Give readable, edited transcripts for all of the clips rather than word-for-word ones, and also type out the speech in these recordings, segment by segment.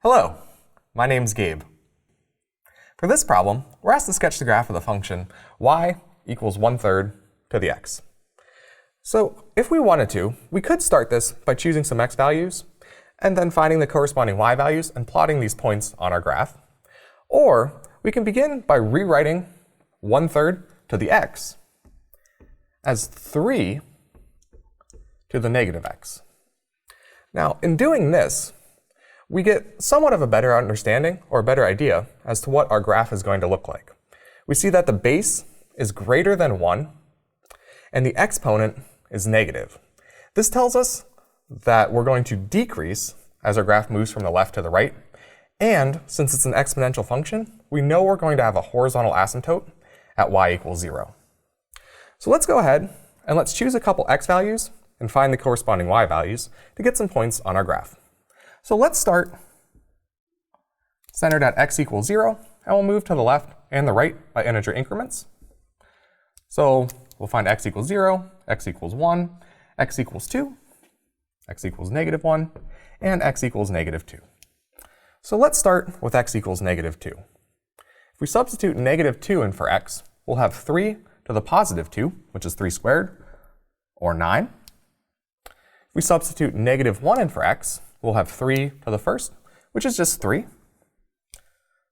Hello, my name's Gabe. For this problem, we're asked to sketch the graph of the function y equals 1/3 to the x. So if we wanted to, we could start this by choosing some x values and then finding the corresponding y values and plotting these points on our graph. Or we can begin by rewriting 1/3 to the x as 3 to the negative x. Now, in doing this, we get somewhat of a better understanding or a better idea as to what our graph is going to look like. We see that the base is greater than 1 and the exponent is negative. This tells us that we're going to decrease as our graph moves from the left to the right, and since it's an exponential function, we know we're going to have a horizontal asymptote at y equals 0. So let's go ahead and let's choose a couple x values and find the corresponding y values to get some points on our graph. So let's start centered at x equals 0, and we'll move to the left and the right by integer increments. So we'll find x equals 0, x equals 1, x equals 2, x equals -1, and x equals -2. So let's start with x equals -2. If we substitute -2 in for x, we'll have 3 to the +2, which is 3 squared, or 9. If we substitute -1 in for x, we'll have 3 to the first, which is just 3.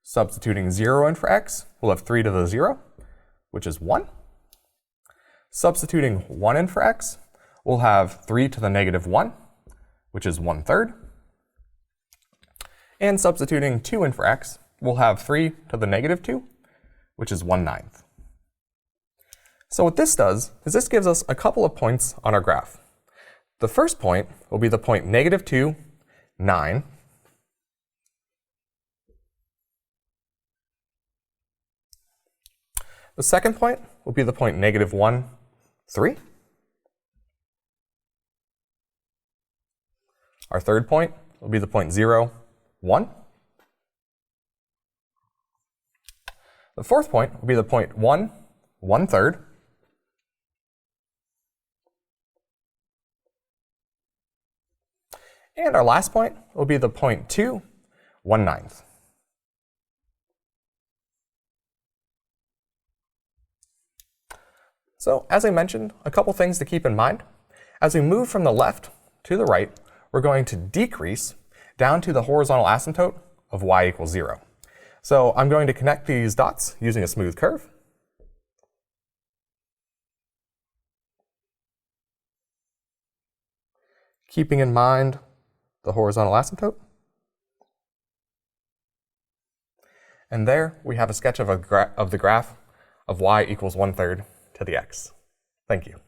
Substituting 0 in for x, we'll have 3 to the 0, which is 1. Substituting 1 in for x, we'll have 3 to the -1, which is 1/3. And substituting 2 in for x, we'll have 3 to the -2, which is 1/9. So what this does is this gives us a couple of points on our graph. The first point will be the point -2, 9. The second point will be the point -1, 3. Our third point will be the point 0, 1. The fourth point will be the point 1, 1/3. And our last point will be the point 2, 1/9. So as I mentioned, a couple things to keep in mind. As we move from the left to the right, we're going to decrease down to the horizontal asymptote of y equals 0. So I'm going to connect these dots using a smooth curve. Keeping in mind the horizontal asymptote. And there we have a sketch of the graph of y equals 1/3 to the x. Thank you.